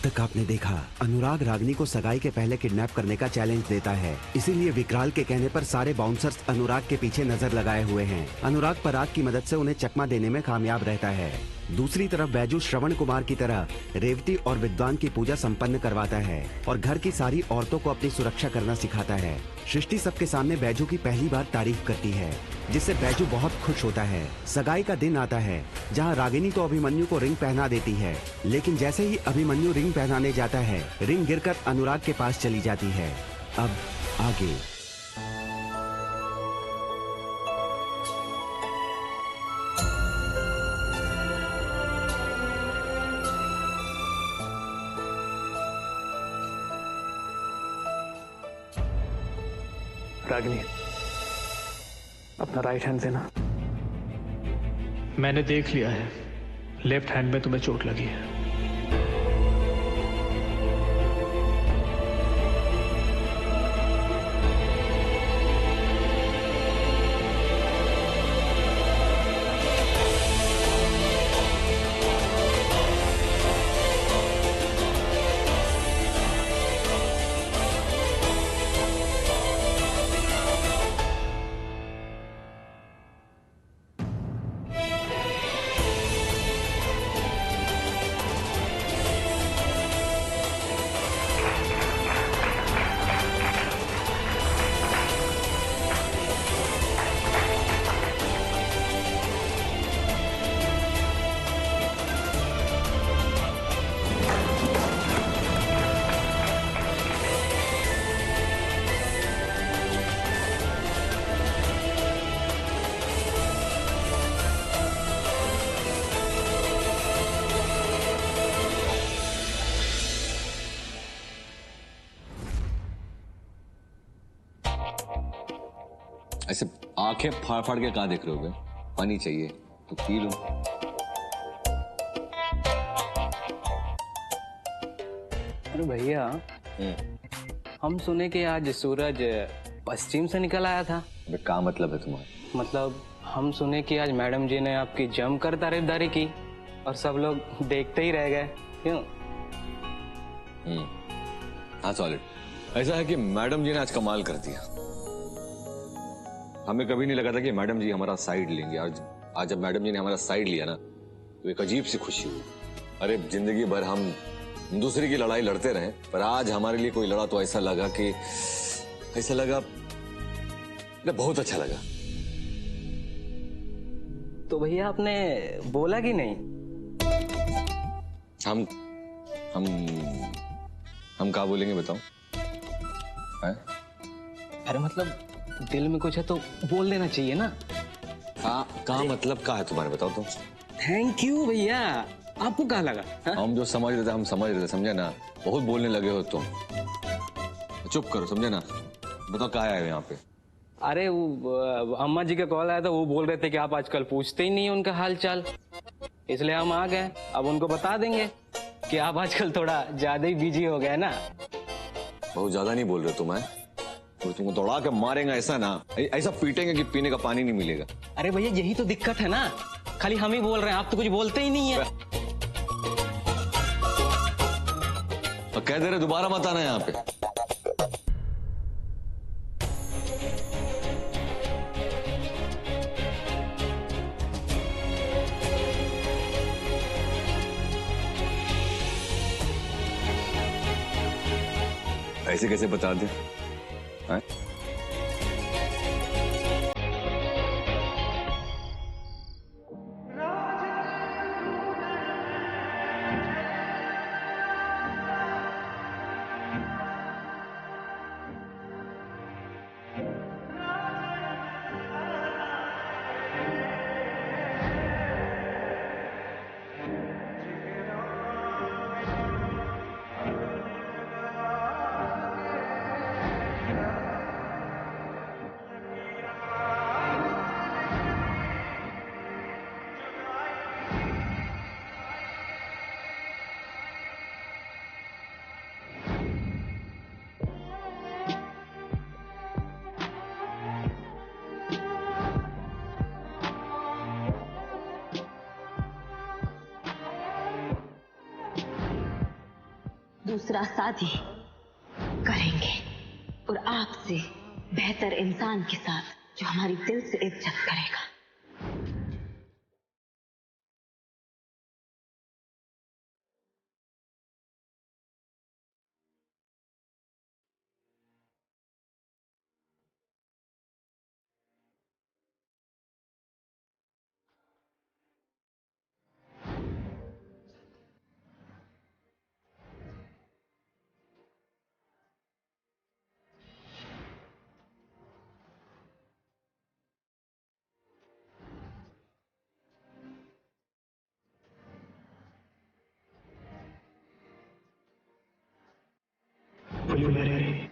तक आपने देखा, अनुराग रागिनी को सगाई के पहले किडनैप करने का चैलेंज देता है। इसीलिए विकराल के कहने पर सारे बाउंसर्स अनुराग के पीछे नजर लगाए हुए हैं। अनुराग पराग की मदद से उन्हें चकमा देने में कामयाब रहता है। दूसरी तरफ बैजू श्रवण कुमार की तरह रेवती और विद्वान की पूजा संपन्न करवाता है और घर की सारी औरतों को अपनी सुरक्षा करना सिखाता है। सृष्टि सबके सामने बैजू की पहली बार तारीफ करती है, जिससे बैजू बहुत खुश होता है। सगाई का दिन आता है, जहां रागिनी तो अभिमन्यु को रिंग पहना देती है, लेकिन जैसे ही अभिमन्यु रिंग पहनाने जाता है, रिंग गिरकर अनुराग के पास चली जाती है। अब आगे। रागिनी, अपना राइट हैंड देना। मैंने देख लिया है, लेफ्ट हैंड में तुम्हें चोट लगी है। ऐसे आंखें फाड़ फाड़ के कहां देख रहे हो बे? पानी चाहिए तो पी लो। अरे भैया, हम सुने कि आज सूरज पश्चिम से निकल आया था। अबे क्या मतलब है तुम्हारा? मतलब हम सुने कि आज मैडम जी ने आपकी जमकर तारीफदारी की और सब लोग देखते ही रह गए। क्यों? हाँ सॉलिड। ऐसा है कि मैडम जी ने आज कमाल कर दिया। हमें कभी नहीं लगा था कि मैडम जी हमारा साइड लेंगे। आज जब मैडम जी ने हमारा साइड लिया ना, तो एक अजीब सी खुशी हुई। अरे जिंदगी भर हम दूसरे की लड़ाई लड़ते रहे, पर आज हमारे लिए कोई लड़ा तो ऐसा लगा बहुत अच्छा लगा। तो भैया आपने बोला कि नहीं? हम क्या बोलेंगे बताओ? अरे मतलब दिल में कुछ है तो बोल देना चाहिए ना। का मतलब क्या है तुम्हारे, बताओ तुम। थैंक यू भैया, आपको क्या लगा? हम जो समझ रहे थे हम समझ रहे थे, समझे ना। बहुत बोलने लगे हो तुम। चुप करो, समझे ना। बताओ क्या आए हो यहाँ पे? अरे वो अम्मा जी का कॉल आया था, वो बोल रहे थे कि आप आजकल पूछते ही नहीं उनका हाल चाल, इसलिए हम आ गए। अब उनको बता देंगे कि आप आजकल थोड़ा ज्यादा ही बिजी हो गए ना। बहुत ज्यादा नहीं बोल रहे तुम? तुमको दौड़ा के मारेंगे ऐसा ना, ऐसा पीटेंगे कि पीने का पानी नहीं मिलेगा। अरे भैया यही तो दिक्कत है ना, खाली हम ही बोल रहे हैं, आप तो कुछ बोलते ही नहीं है। तो कह दे रहे दोबारा मत आना यहाँ पे। ऐसे कैसे बता दे? दूसरा शादी करेंगे और आपसे बेहतर इंसान के साथ जो हमारी दिल से इज्जत करेगा। Will you marry me?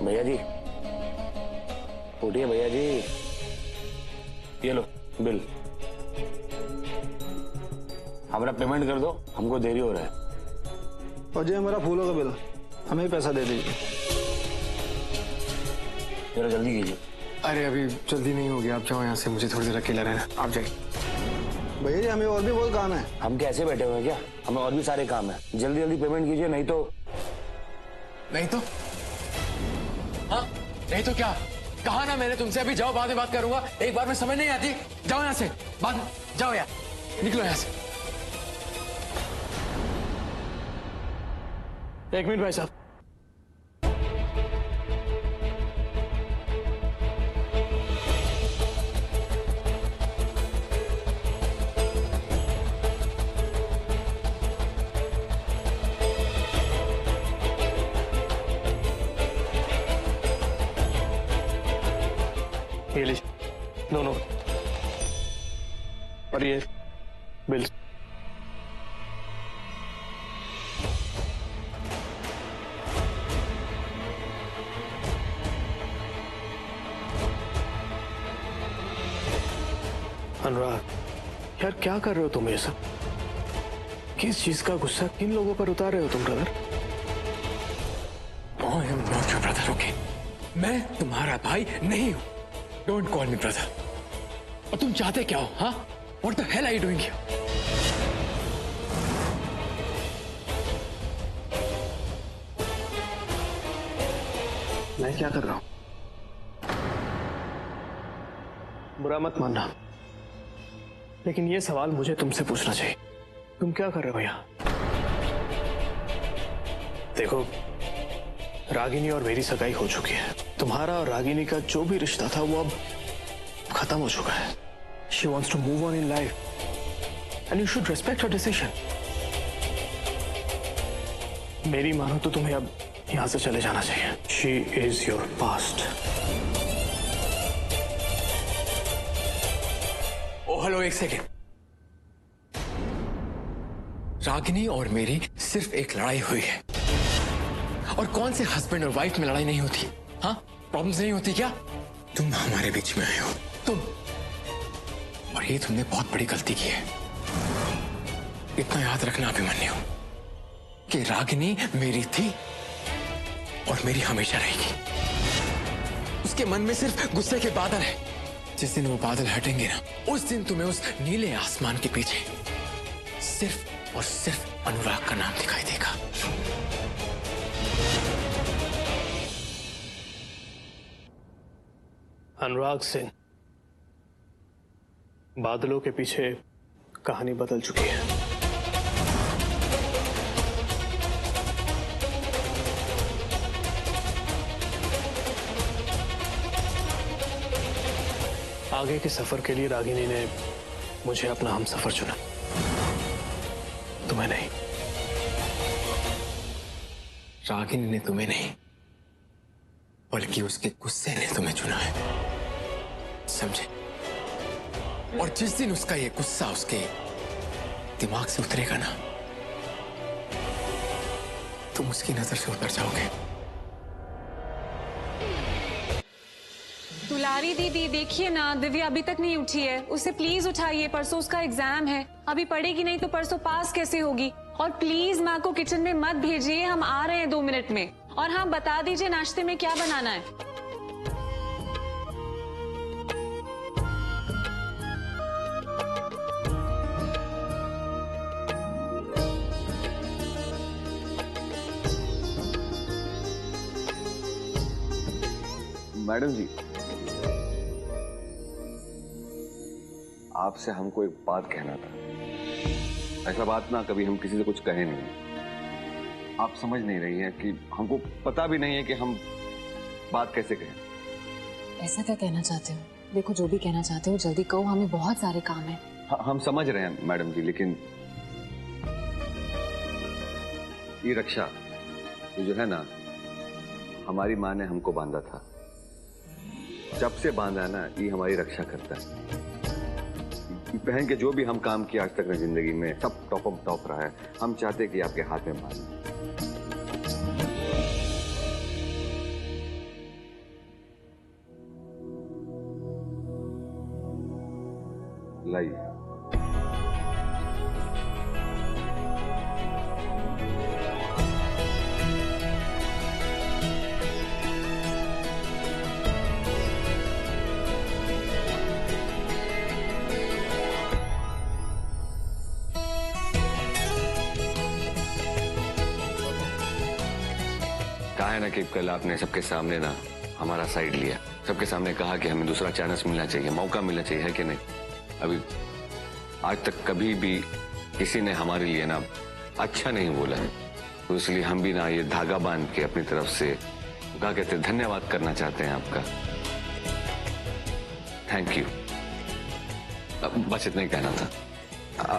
भैया जी, उठिए भैया जी, ये लो बिल। हमारा पेमेंट कर दो, हमको देरी हो रहा है। और जी हमारा फूलों का बिल, हमें ही पैसा दे दीजिए। जरा जल्दी कीजिए। अरे अभी जल्दी नहीं होगी, आप जाओ यहाँ से, मुझे थोड़ी देर अकेला रहना। आप जाइए। भैया जी हमें और भी बहुत काम है। हम कैसे बैठे हुए हैं क्या? हमें और भी सारे काम है। जल्दी जल्दी पेमेंट कीजिए, नहीं तो हाँ, नहीं तो क्या? कहा ना मैंने तुमसे, अभी जाओ, बाद में बात करूंगा। एक बार में समझ नहीं आती। जाओ यहाँ से, बाद जाओ यार, निकलो यहाँ से। एक मिनट भाई साहब। ये लीजिए दोनों, और ये बिल। अनुराग, यार क्या कर रहे हो तुम ये सब? किस चीज का गुस्सा किन लोगों पर उतार रहे हो तुम brother? I am not your brother, okay? मैं तुम्हारा भाई नहीं हूं। Don't call me brother. और तुम चाहते क्या हो? हाँ, what the hell are you doing here? मैं क्या कर रहा हूं? बुरा मत मानना, लेकिन ये सवाल मुझे तुमसे पूछना चाहिए। तुम क्या कर रहे हो भैया? देखो, रागिनी और मेरी सगाई हो चुकी है। तुम्हारा और रागिनी का जो भी रिश्ता था वो अब खत्म हो चुका है। She wants to move on in life, and you should respect her decision. मेरी मानो तो तुम्हें अब यहां से चले जाना चाहिए। She is your past. Oh hello, एक सेकेंड। रागिनी और मेरी सिर्फ एक लड़ाई हुई है, और कौन से हस्बैंड और वाइफ में लड़ाई नहीं होती? हाँ, प्रॉब्लम्स नहीं होती क्या? तुम हमारे बीच में आए हो, तुम, और ये तुमने बहुत बड़ी गलती की है। इतना याद रखना अभिमन्यु कि रागिनी मेरी थी और मेरी हमेशा रहेगी। उसके मन में सिर्फ गुस्से के बादल है। जिस दिन वो बादल हटेंगे ना, उस दिन तुम्हें उस नीले आसमान के पीछे सिर्फ और सिर्फ अनुराग का नाम दिखाई देगा। अनुराग सिंह, बादलों के पीछे कहानी बदल चुकी है। आगे के सफर के लिए रागिनी ने मुझे अपना हमसफर चुना, तुम्हें नहीं। रागिनी ने तुम्हें नहीं, बल्कि उसके गुस्से ने तुम्हें चुना है, समझे? और जिस दिन उसका ये गुस्सा उसके दिमाग से उतरेगा ना, तुम उसकी नजर से उतर जाओगे। दुलारी दीदी देखिए ना, दिव्या अभी तक नहीं उठी है, उसे प्लीज उठाइए, परसों उसका एग्जाम है, अभी पढ़ेगी नहीं तो परसों पास कैसे होगी। और प्लीज माँ को किचन में मत भेजिए, हम आ रहे हैं 2 मिनट में। और हाँ, बता दीजिए नाश्ते में क्या बनाना है। मैडम जी, आपसे हमको एक बात कहना था। ऐसा बात ना कभी हम किसी से कुछ कहे नहीं। आप समझ नहीं रही हैं कि हमको पता भी नहीं है कि हम बात कैसे कहें। ऐसा क्या कहना चाहते हो? देखो, जो भी कहना चाहते हो जल्दी कहो, हमें बहुत सारे काम है। हम समझ रहे हैं मैडम जी, लेकिन ये रक्षा, ये जो है ना, हमारी माँ ने हमको बांधा था। जब से बांधा ना, ये हमारी रक्षा करता है। पहन के जो भी हम काम किया आज तक में जिंदगी में, सब टॉप रहा है। हम चाहते कि आपके हाथ में बांध लाइए। कहा है ना कि कल आपने सबके सामने ना हमारा साइड लिया, सबके सामने कहा कि हमें दूसरा चांस मिलना चाहिए, मौका मिलना चाहिए, है कि नहीं? अभी आज तक कभी भी किसी ने हमारे लिए ना अच्छा नहीं बोला है, तो इसलिए हम भी ना ये धागा बांध के अपनी तरफ से क्या कहते हैं, धन्यवाद करना चाहते हैं आपका। Thank you. बस इतना ही कहना था।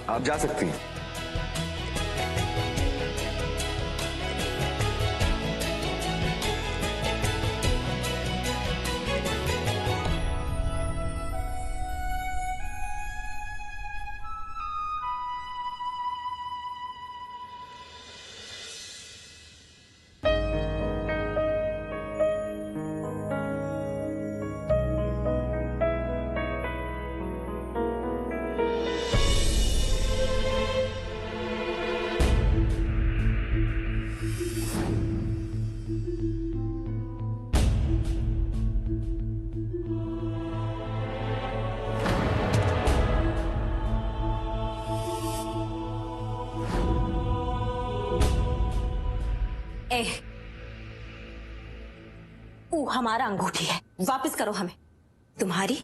आप जा सकती हैं। वो हमारा अंगूठी है, वापस करो हमें। तुम्हारी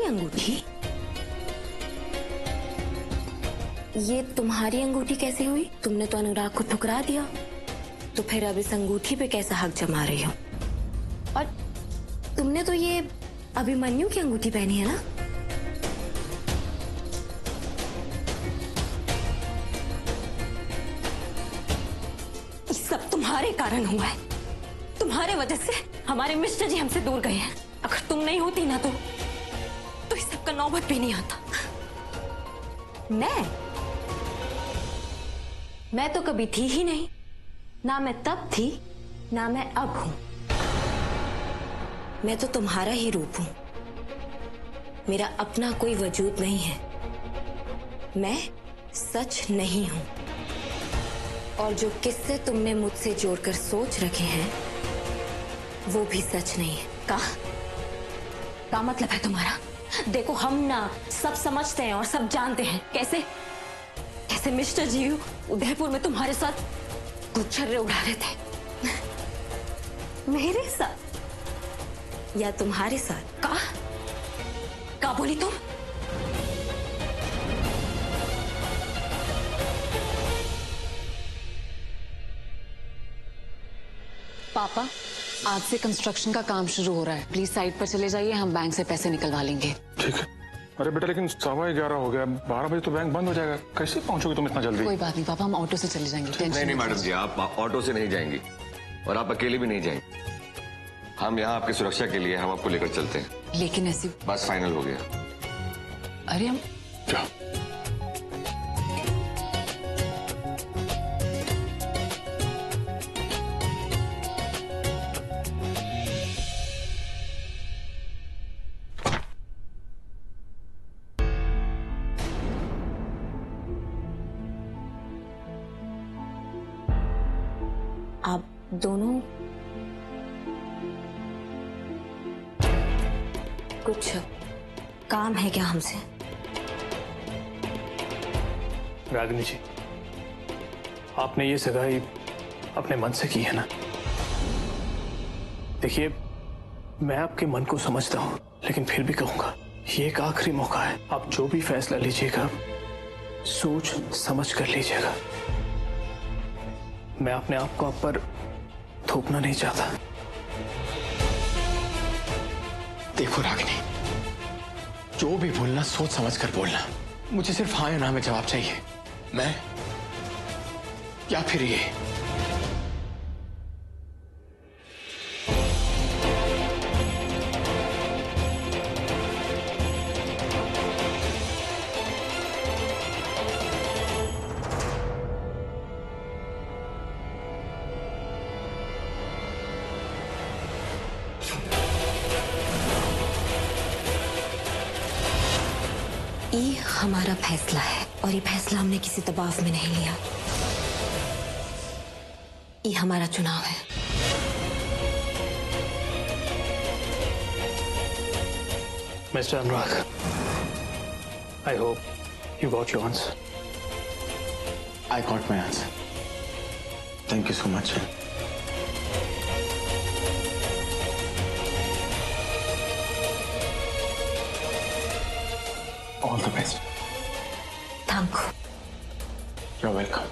अंगूठी? ये तुम्हारी अंगूठी कैसे हुई? तुमने तो अनुराग को ठुकरा दिया, तो फिर अब इस अंगूठी पे कैसा हक जमा रही हो? और तुमने तो ये अभिमन्यु की अंगूठी पहनी है ना? सब तुम्हारे कारण हुआ है। तुम्हारे वजह से हमारे मिस्टर जी हमसे दूर गए हैं। अगर तुम नहीं होती ना तो इस सब का नौबत भी नहीं आता। मैं तो कभी थी ही नहीं, ना मैं तब थी ना मैं अब हूं। मैं तो तुम्हारा ही रूप हूं, मेरा अपना कोई वजूद नहीं है। मैं सच नहीं हूं, और जो किस्से तुमने मुझसे जोड़कर सोच रखे हैं वो भी सच नहीं है। क्या मतलब है तुम्हारा? देखो, हम ना सब समझते हैं और सब जानते हैं। कैसे मिस्टर जी उदयपुर में तुम्हारे साथ गुच्छर्रे उड़ा रहे थे। मेरे साथ या तुम्हारे साथ? क्या बोली तुम? पापा, आज से कंस्ट्रक्शन का काम शुरू हो रहा है, प्लीज साइट पर चले जाइए, हम बैंक से पैसे निकलवा लेंगे। ठीक है। अरे बेटा, लेकिन 11:15 हो गया, 12 बजे तो बैंक बंद हो जाएगा, कैसे पहुंचोगे तुम इतना जल्दी? कोई बात नहीं पापा, हम ऑटो से चले जाएंगे। नहीं मैडम जी, आप ऑटो से नहीं जाएंगी, और आप अकेले भी नहीं जाएंगे। हम यहाँ आपकी सुरक्षा के लिए हम आपको लेकर चलते हैं। लेकिन ऐसी बस फाइनल हो गया। अरे हम जाओ। आप दोनों कुछ काम है क्या हमसे? रागिनी जी, आपने ये सगाई अपने मन से की है ना? देखिए, मैं आपके मन को समझता हूं, लेकिन फिर भी कहूंगा ये एक आखिरी मौका है। आप जो भी फैसला लीजिएगा सोच समझ कर लीजिएगा। मैं अपने आप को आप पर थोपना नहीं चाहता। देखो रागिनी, जो भी बोलना सोच समझ कर बोलना। मुझे सिर्फ हाँ या ना में जवाब चाहिए। मैं या फिर ये। ये हमारा फैसला है और ये फैसला हमने किसी दबाव में नहीं लिया। ये हमारा चुनाव है। Mister Anurag, I hope you got your answer. I got my answer. Thank you so much. All the best. Thank you. You're welcome.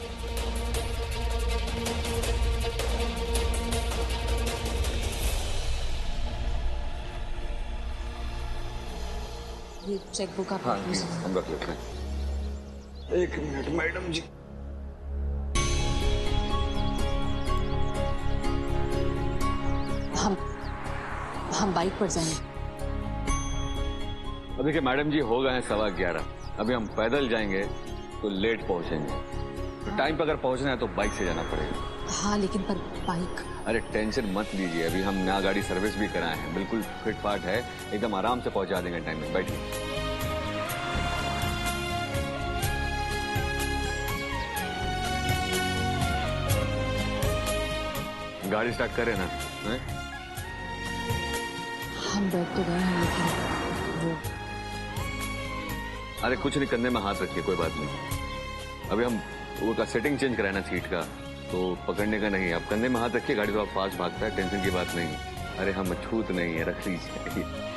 ये चेकबुक आप हाँ हम रख लेते हैं। एक मिनट मैडम जी। हम बाइक पर जाएंगे। अब देखिए मैडम जी, हो गए हैं 11:15। अभी हम पैदल जाएंगे तो लेट पहुंचेंगे। तो टाइम पर अगर पहुंचना है तो बाइक से जाना पड़ेगा। हाँ लेकिन पर बाइक। अरे टेंशन मत लीजिए, अभी हम नया गाड़ी सर्विस भी कराए हैं, बिल्कुल फिट फाट है, एकदम आराम से पहुंचा देंगे टाइम में। बैठिए। गाड़ी स्टार्ट करें ना? है? हम बैठ तो गए हैं लेकिन वो। अरे कुछ नहीं, कंधे में हाथ रखिए, कोई बात नहीं। अभी हम वो का सेटिंग चेंज कराए ना सीट का, तो पकड़ने का नहीं। आप कंधे में हाथ रखिए, गाड़ी थोड़ा फास्ट भागता है, टेंशन की बात नहीं। अरे हम छूत नहीं है, रख लीजिए।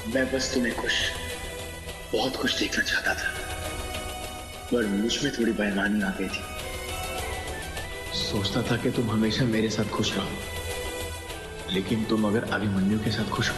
मैं बस तुम्हें खुश, बहुत खुश देखना चाहता था, पर मुझ में थोड़ी बेईमानी आ गई थी। सोचता था कि तुम हमेशा मेरे साथ खुश रहो, लेकिन तुम अगर अभिमन्यु के साथ खुश हो